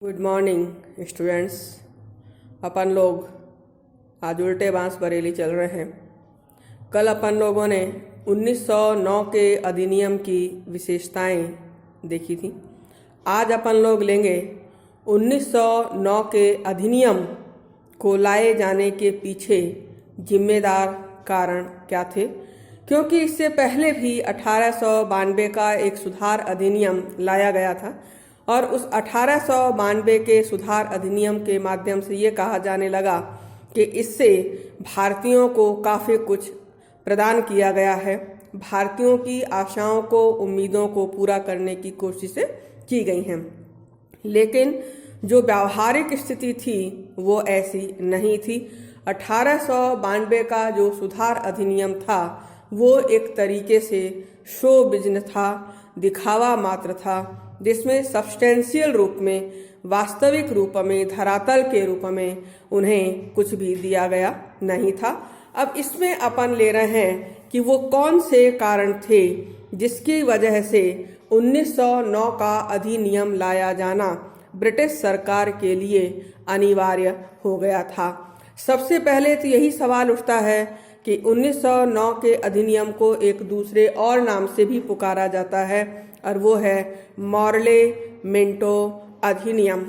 Good morning students. अपन लोग आज उल्टे बांस बरेली चल रहे हैं। कल अपन लोगों ने 1909 के अधिनियम की विशेषताएं देखी थी। आज अपन लोग लेंगे 1909 के अधिनियम को लाए जाने के पीछे जिम्मेदार कारण क्या थे, क्योंकि इससे पहले भी 1892 का एक सुधार अधिनियम लाया गया था और उस 1892 के सुधार अधिनियम के माध्यम से ये कहा जाने लगा कि इससे भारतीयों को काफ़ी कुछ प्रदान किया गया है। भारतीयों की आशाओं को, उम्मीदों को पूरा करने की कोशिशें की गई हैं, लेकिन जो व्यावहारिक स्थिति थी वो ऐसी नहीं थी। 1892 का जो सुधार अधिनियम था वो एक तरीके से शो बिजनेस था, दिखावा मात्र था, जिसमें सब्सटेंशियल रूप में, वास्तविक रूप में, धरातल के रूप में उन्हें कुछ भी दिया गया नहीं था। अब इसमें अपन ले रहे हैं कि वो कौन से कारण थे जिसकी वजह से 1909 का अधिनियम लाया जाना ब्रिटिश सरकार के लिए अनिवार्य हो गया था। सबसे पहले तो यही सवाल उठता है कि 1909 के अधिनियम को एक दूसरे और नाम से भी पुकारा जाता है और वो है मॉर्ले मिंटो अधिनियम।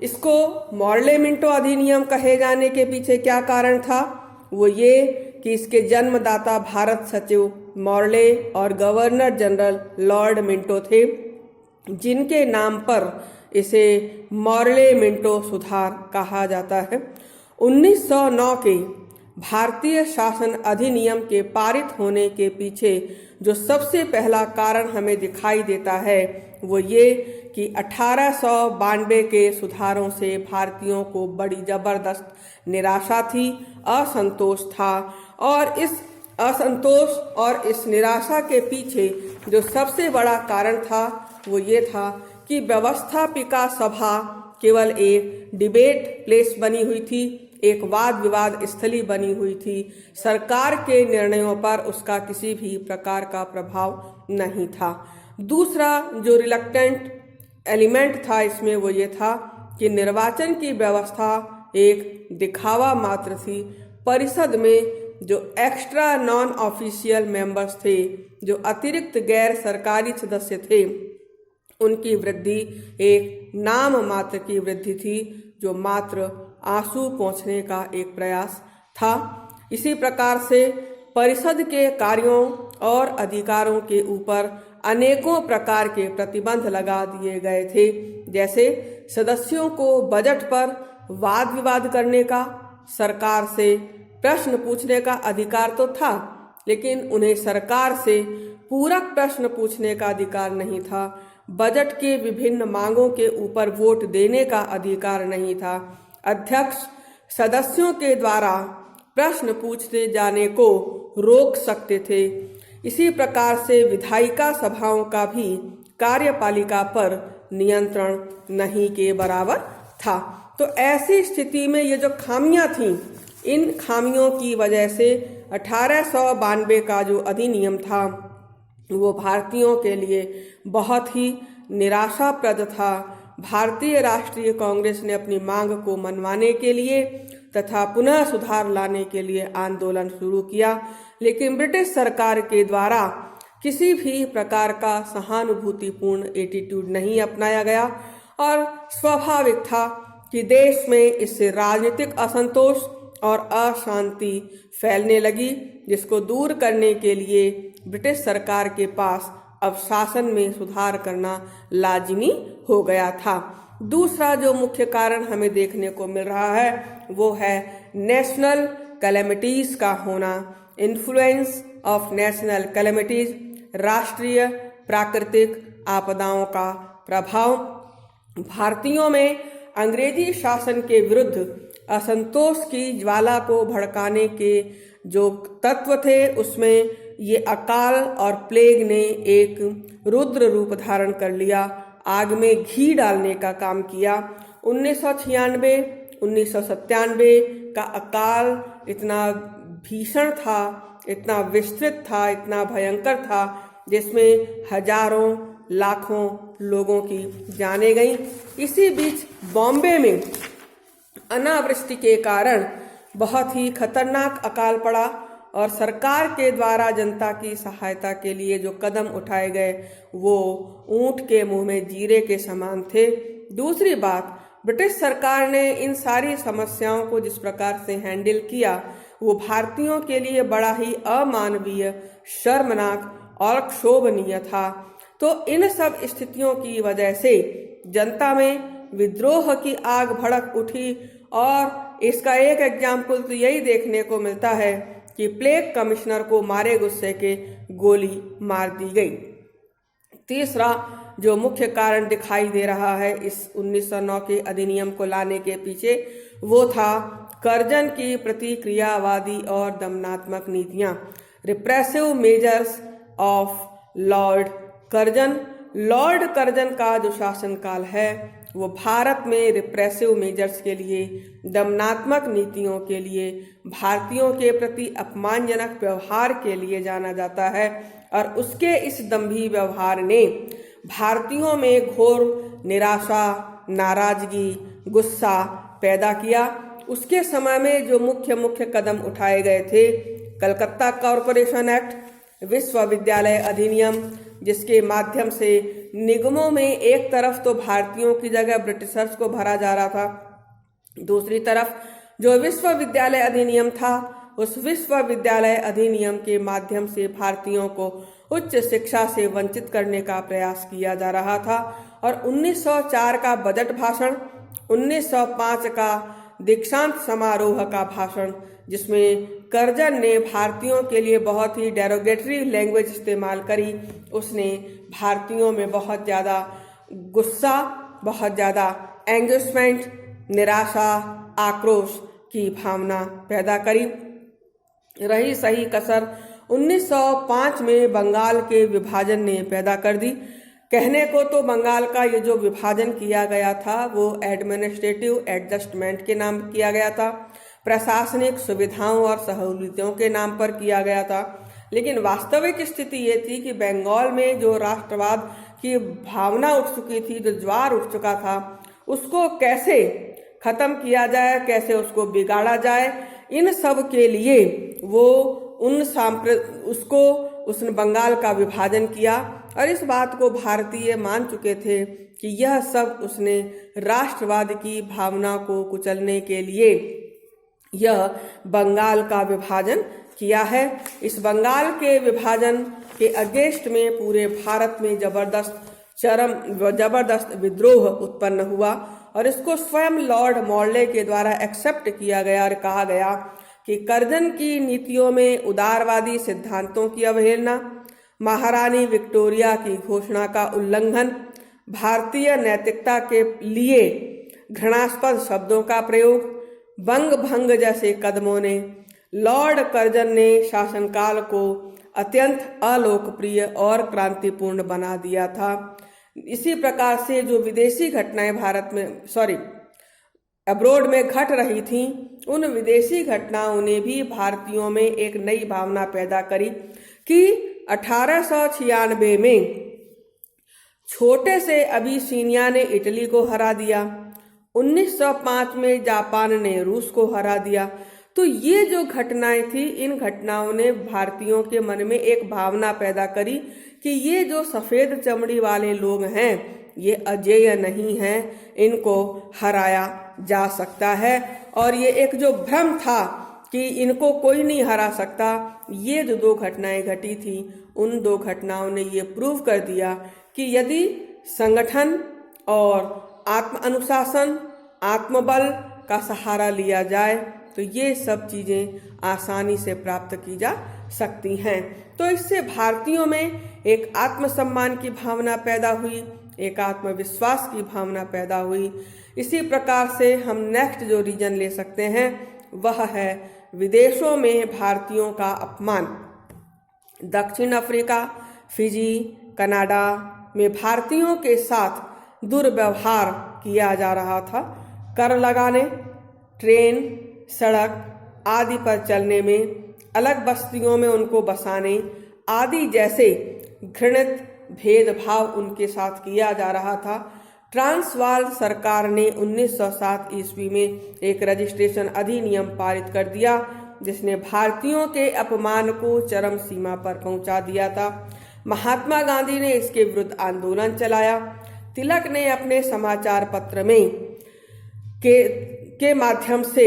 इसको मॉर्ले मिंटो अधिनियम कहे जाने के पीछे क्या कारण था? वो ये कि इसके जन्मदाता भारत सचिव मॉर्ले और गवर्नर जनरल लॉर्ड मिंटो थे, जिनके नाम पर इसे मॉर्ले मिंटो सुधार कहा जाता है। 1909 के भारतीय शासन अधिनियम के पारित होने के पीछे जो सबसे पहला कारण हमें दिखाई देता है वो ये कि 1892 के सुधारों से भारतीयों को बड़ी जबरदस्त निराशा थी, असंतोष था, और इस असंतोष और इस निराशा के पीछे जो सबसे बड़ा कारण था वो ये था कि व्यवस्थापिका सभा केवल एक डिबेट प्लेस बनी हुई थी, एक वाद विवाद स्थली बनी हुई थी। सरकार के निर्णयों पर उसका किसी भी प्रकार का प्रभाव नहीं था। दूसरा जो रिलक्टेंट एलिमेंट था इसमें वो ये था कि निर्वाचन की व्यवस्था एक दिखावा मात्र थी। परिषद में जो एक्स्ट्रा नॉन ऑफिशियल मेंबर्स थे, जो अतिरिक्त गैर सरकारी सदस्य थे, उनकी वृद्धि एक नाम मात्र की वृद्धि थी, जो मात्र आंसू पोंछने का एक प्रयास था। इसी प्रकार से परिषद के कार्यों और अधिकारों के ऊपर अनेकों प्रकार के प्रतिबंध लगा दिए गए थे, जैसे सदस्यों को बजट पर वाद विवाद करने का, सरकार से प्रश्न पूछने का अधिकार तो था, लेकिन उन्हें सरकार से पूरक प्रश्न पूछने का अधिकार नहीं था। बजट के विभिन्न मांगों के ऊपर वोट देने का अधिकार नहीं था। अध्यक्ष सदस्यों के द्वारा प्रश्न पूछते जाने को रोक सकते थे। इसी प्रकार से विधायिका सभाओं का भी कार्यपालिका पर नियंत्रण नहीं के बराबर था। तो ऐसी स्थिति में ये जो खामियां थीं, इन खामियों की वजह से 1892 का जो अधिनियम था वो भारतीयों के लिए बहुत ही निराशाप्रद था। भारतीय राष्ट्रीय कांग्रेस ने अपनी मांग को मनवाने के लिए तथा पुनः सुधार लाने के लिए आंदोलन शुरू किया, लेकिन ब्रिटिश सरकार के द्वारा किसी भी प्रकार का सहानुभूतिपूर्ण एटीट्यूड नहीं अपनाया गया और स्वाभाविक था कि देश में इससे राजनीतिक असंतोष और अशांति फैलने लगी, जिसको दूर करने के लिए ब्रिटिश सरकार के पास अब शासन में सुधार करना लाजिमी हो गया था। दूसरा जो मुख्य कारण हमें देखने को मिल रहा है वो है नेशनल कैलेमिटीज का होना, इन्फ्लुएंस ऑफ नेशनल कैलेमिटीज, राष्ट्रीय प्राकृतिक आपदाओं का प्रभाव। भारतीयों में अंग्रेजी शासन के विरुद्ध असंतोष की ज्वाला को भड़काने के जो तत्व थे उसमें ये अकाल और प्लेग ने एक रुद्र रूप धारण कर लिया, आग में घी डालने का काम किया। 1996, 1997 का अकाल इतना भीषण था, इतना विस्तृत था, इतना भयंकर था, जिसमें हजारों लाखों लोगों की जानें गईं। इसी बीच बॉम्बे में अनावृष्टि के कारण बहुत ही खतरनाक अकाल पड़ा और सरकार के द्वारा जनता की सहायता के लिए जो कदम उठाए गए वो ऊंट के मुंह में जीरे के समान थे। दूसरी बात, ब्रिटिश सरकार ने इन सारी समस्याओं को जिस प्रकार से हैंडल किया वो भारतीयों के लिए बड़ा ही अमानवीय, शर्मनाक और क्षोभनीय था। तो इन सब स्थितियों की वजह से जनता में विद्रोह की आग भड़क उठी और इसका एक एग्जाम्पल तो यही देखने को मिलता है कि प्लेग कमिश्नर को मारे गुस्से के गोली मार दी गई। तीसरा जो मुख्य कारण दिखाई दे रहा है इस 1909 के अधिनियम को लाने के पीछे वो था कर्जन की प्रतिक्रियावादी और दमनात्मक नीतियां, repressive measures of Lord Curzon. Lord Curzon का जो शासनकाल है वो भारत में रिप्रेसिव मेजर्स के लिए, दमनात्मक नीतियों के लिए, भारतीयों के प्रति अपमानजनक व्यवहार के लिए जाना जाता है और उसके इस दंभी व्यवहार ने भारतीयों में घोर निराशा, नाराजगी, गुस्सा पैदा किया। उसके समय में जो मुख्य कदम उठाए गए थे, कलकत्ता कॉरपोरेशन एक्ट, विश्वविद्यालय अधिनियम, जिसके माध्यम से निगमों में एक तरफ तो भारतीयों की जगह ब्रिटिशर्स को भरा जा रहा था, दूसरी तरफ जो विश्वविद्यालय अधिनियम था उस विश्वविद्यालय अधिनियम के माध्यम से भारतीयों को उच्च शिक्षा से वंचित करने का प्रयास किया जा रहा था। और 1904 का बजट भाषण, 1905 का दीक्षांत समारोह का भाषण, जिसमें कर्जन ने भारतीयों के लिए बहुत ही डेरोगेटरी लैंग्वेज इस्तेमाल करी, उसने भारतीयों में बहुत ज़्यादा गुस्सा, बहुत ज़्यादा एंगेजमेंट, निराशा, आक्रोश की भावना पैदा करी। रही सही कसर 1905 में बंगाल के विभाजन ने पैदा कर दी। कहने को तो बंगाल का ये जो विभाजन किया गया था वो एडमिनिस्ट्रेटिव एडजस्टमेंट के नाम किया गया था, प्रशासनिक सुविधाओं और सहूलियतों के नाम पर किया गया था। लेकिन वास्तविक स्थिति ये थी कि बंगाल में जो राष्ट्रवाद की भावना उठ चुकी थी, जो ज्वार उठ चुका था, उसको कैसे खत्म किया जाए, कैसे उसको बिगाड़ा जाए, इन सब के लिए वो उसने बंगाल का विभाजन किया। और इस बात को भारतीय मान चुके थे कि यह सब उसने राष्ट्रवाद की भावना को कुचलने के लिए यह बंगाल का विभाजन किया है। इस बंगाल के विभाजन के अगेंस्ट में पूरे भारत में जबरदस्त विद्रोह उत्पन्न हुआ और इसको स्वयं लॉर्ड मॉर्ले के द्वारा एक्सेप्ट किया गया और कहा गया कि कर्जन की नीतियों में उदारवादी सिद्धांतों की अवहेलना, महारानी विक्टोरिया की घोषणा का उल्लंघन, भारतीय नैतिकता के लिए घृणास्पद शब्दों का प्रयोग, बंग भंग जैसे कदमों ने लॉर्ड कर्जन ने शासनकाल को अत्यंत अलोकप्रिय और क्रांतिपूर्ण बना दिया था। इसी प्रकार से जो विदेशी घटनाएं अब्रोड में घट रही थीं, उन विदेशी घटनाओं ने भी भारतीयों में एक नई भावना पैदा करी कि 1896 में छोटे से अबिसिनिया ने इटली को हरा दिया, 1905 में जापान ने रूस को हरा दिया। तो ये जो घटनाएं थी, इन घटनाओं ने भारतीयों के मन में एक भावना पैदा करी कि ये जो सफेद चमड़ी वाले लोग हैं ये अजेय नहीं हैं, इनको हराया जा सकता है। और ये एक जो भ्रम था कि इनको कोई नहीं हरा सकता, ये जो दो घटनाएं घटी थी, उन दो घटनाओं ने ये प्रूव कर दिया कि यदि संगठन और आत्म अनुशासन, आत्मबल का सहारा लिया जाए तो ये सब चीजें आसानी से प्राप्त की जा सकती हैं। तो इससे भारतीयों में एक आत्मसम्मान की भावना पैदा हुई, एक आत्मविश्वास की भावना पैदा हुई। इसी प्रकार से हम नेक्स्ट जो रीजन ले सकते हैं वह है विदेशों में भारतीयों का अपमान। दक्षिण अफ्रीका, फिजी, कनाडा में भारतीयों के साथ दुर्व्यवहार किया जा रहा था। कर लगाने, ट्रेन, सड़क आदि पर चलने में, अलग बस्तियों में उनको बसाने आदि जैसे घृणित भेदभाव उनके साथ किया जा रहा था। ट्रांसवाल सरकार ने 1907 ईस्वी में एक रजिस्ट्रेशन अधिनियम पारित कर दिया जिसने भारतीयों के अपमान को चरम सीमा पर पहुंचा दिया था। महात्मा गांधी ने इसके विरुद्ध आंदोलन चलाया। तिलक ने अपने समाचार पत्र में के माध्यम से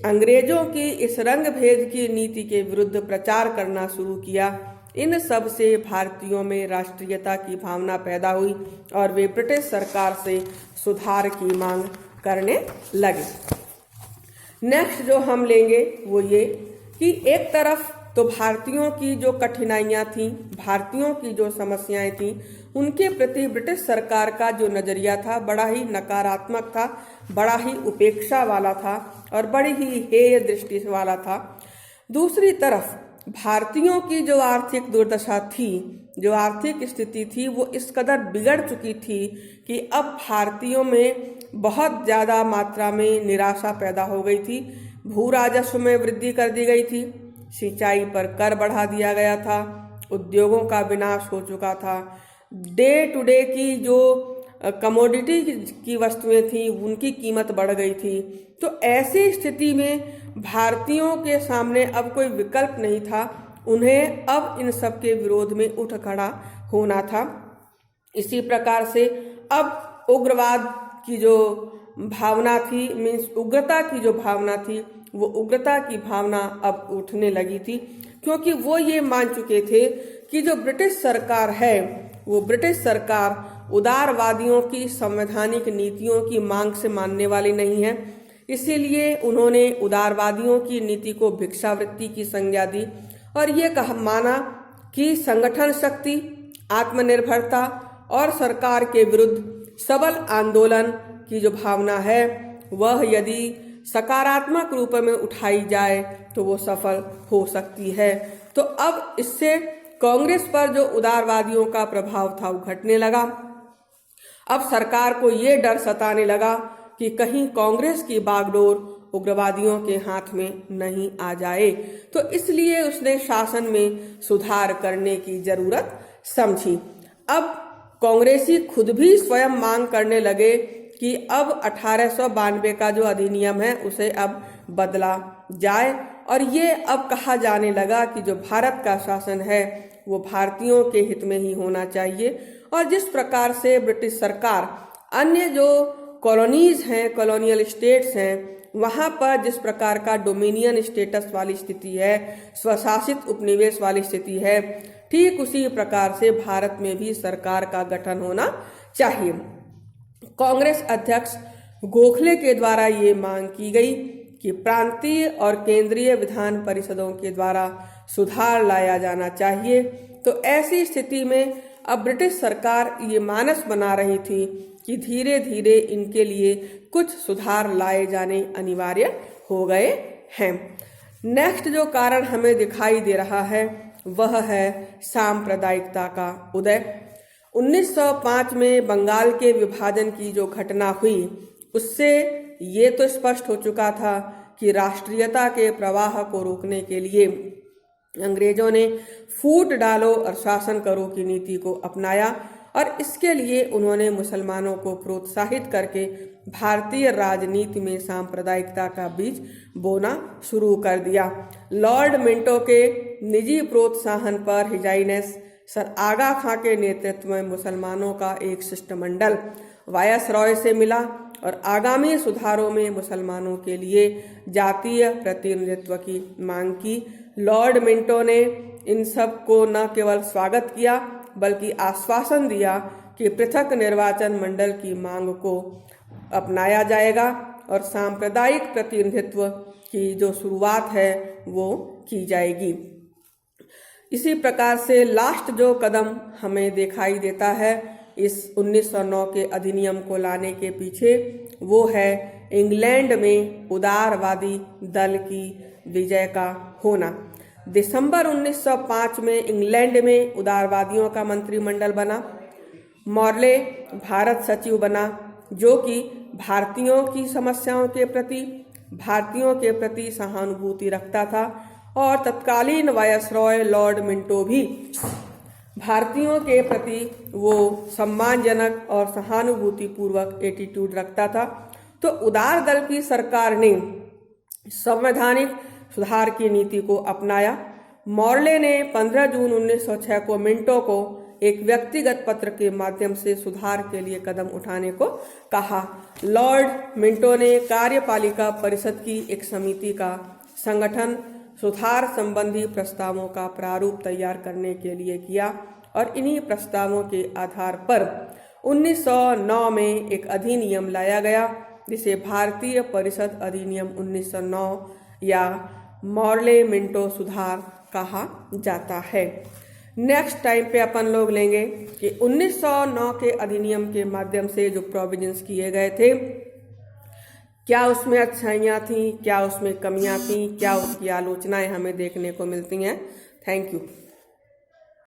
अंग्रेजों की इस रंग भेद की नीति के विरुद्ध प्रचार करना शुरू किया। इन सब से भारतीयों में राष्ट्रीयता की भावना पैदा हुई और वे ब्रिटिश सरकार से सुधार की मांग करने लगे। नेक्स्ट जो हम लेंगे वो ये कि एक तरफ तो भारतीयों की जो कठिनाइयां थीं, भारतीयों की जो समस्याएं थीं, उनके प्रति ब्रिटिश सरकार का जो नजरिया था बड़ा ही नकारात्मक था, बड़ा ही उपेक्षा वाला था और बड़ी ही हेय दृष्टि वाला था। दूसरी तरफ भारतीयों की जो आर्थिक दुर्दशा थी, जो आर्थिक स्थिति थी, वो इस कदर बिगड़ चुकी थी कि अब भारतीयों में बहुत ज़्यादा मात्रा में निराशा पैदा हो गई थी। भू राजस्व में वृद्धि कर दी गई थी, सिंचाई पर कर बढ़ा दिया गया था, उद्योगों का विनाश हो चुका था, डे टू डे की जो कमोडिटी की वस्तुएं थी उनकी कीमत बढ़ गई थी। तो ऐसी स्थिति में भारतीयों के सामने अब कोई विकल्प नहीं था, उन्हें अब इन सब के विरोध में उठ खड़ा होना था। इसी प्रकार से अब उग्रवाद की जो भावना थी, मीन्स उग्रता की जो भावना थी, वो उग्रता की भावना अब उठने लगी थी, क्योंकि वो ये मान चुके थे कि जो ब्रिटिश सरकार है वो ब्रिटिश सरकार उदारवादियों की संवैधानिक नीतियों की मांग से मानने वाली नहीं है। इसीलिए उन्होंने उदारवादियों की नीति को भिक्षावृत्ति की संज्ञा दी और ये माना कि संगठन शक्ति, आत्मनिर्भरता और सरकार के विरुद्ध सबल आंदोलन की जो भावना है वह यदि सकारात्मक रूप में उठाई जाए तो वो सफल हो सकती है। तो अब इससे कांग्रेस पर जो उदारवादियों का प्रभाव था वो घटने लगा। अब सरकार को ये डर सताने लगा कि कहीं कांग्रेस की बागडोर उग्रवादियों के हाथ में नहीं आ जाए, तो इसलिए उसने शासन में सुधार करने की जरूरत समझी। अब कांग्रेसी खुद भी स्वयं मांग करने लगे कि अब 1892 का जो अधिनियम है उसे अब बदला जाए और ये अब कहा जाने लगा कि जो भारत का शासन है वो भारतीयों के हित में ही होना चाहिए। और जिस प्रकार से ब्रिटिश सरकार अन्य जो कॉलोनीज हैं, कॉलोनियल स्टेट्स हैं, वहां पर जिस प्रकार का डोमिनियन स्टेटस वाली स्थिति है, स्वशासित उपनिवेश वाली स्थिति है, ठीक उसी प्रकार से भारत में भी सरकार का गठन होना चाहिए। कांग्रेस अध्यक्ष गोखले के द्वारा ये मांग की गई कि प्रांतीय और केंद्रीय विधान परिषदों के द्वारा सुधार लाया जाना चाहिए। तो ऐसी स्थिति में अब ब्रिटिश सरकार ये मानस बना रही थी कि धीरे धीरे इनके लिए कुछ सुधार लाए जाने अनिवार्य हो गए हैं। नेक्स्ट जो कारण हमें दिखाई दे रहा है वह है सांप्रदायिकता का उदय। 1905 में बंगाल के विभाजन की जो घटना हुई उससे ये तो स्पष्ट हो चुका था कि राष्ट्रीयता के प्रवाह को रोकने के लिए अंग्रेजों ने फूट डालो और शासन करो की नीति को अपनाया और इसके लिए उन्होंने मुसलमानों को प्रोत्साहित करके भारतीय राजनीति में सांप्रदायिकता का बीज बोना शुरू कर दिया। लॉर्ड मिंटो के निजी प्रोत्साहन पर हिज हाइनेस सर आगा खां के नेतृत्व में मुसलमानों का एक शिष्टमंडल वायसरॉय से मिला और आगामी सुधारों में मुसलमानों के लिए जातीय प्रतिनिधित्व की मांग की। लॉर्ड मिंटो ने इन सब को न केवल स्वागत किया बल्कि आश्वासन दिया कि पृथक निर्वाचन मंडल की मांग को अपनाया जाएगा और सांप्रदायिक प्रतिनिधित्व की जो शुरुआत है वो की जाएगी। इसी प्रकार से लास्ट जो कदम हमें दिखाई देता है इस 1909 के अधिनियम को लाने के पीछे वो है इंग्लैंड में उदारवादी दल की विजय का होना। दिसंबर 1905 में इंग्लैंड में उदारवादियों का मंत्रिमंडल बना। मॉर्ले भारत सचिव बना जो कि भारतीयों की समस्याओं के प्रति, भारतीयों के प्रति सहानुभूति रखता था और तत्कालीन वायसरॉय लॉर्ड मिंटो भी भारतीयों के प्रति वो सम्मानजनक और सहानुभूतिपूर्वक एटीट्यूड रखता था। तो उदार दल की सरकार ने संवैधानिक सुधार की नीति को अपनाया। मॉर्ले ने 15 जून 1906 को मिंटो को एक व्यक्तिगत पत्र के माध्यम से सुधार के लिए कदम उठाने को कहा। लॉर्ड मिंटो ने कार्यपालिका परिषद की एक समिति का संगठन सुधार संबंधी प्रस्तावों का प्रारूप तैयार करने के लिए किया और इन्हीं प्रस्तावों के आधार पर 1909 में एक अधिनियम लाया गया जिसे भारतीय परिषद अधिनियम 1909 या मॉर्ले मिंटो सुधार कहा जाता है। नेक्स्ट टाइम पे अपन लोग लेंगे कि 1909 के अधिनियम के माध्यम से जो प्रोविजंस किए गए थे, क्या उसमें अच्छाइयाँ थीं, क्या उसमें कमियाँ थीं, क्या उसकी आलोचनाएं हमें देखने को मिलती हैं। Thank you.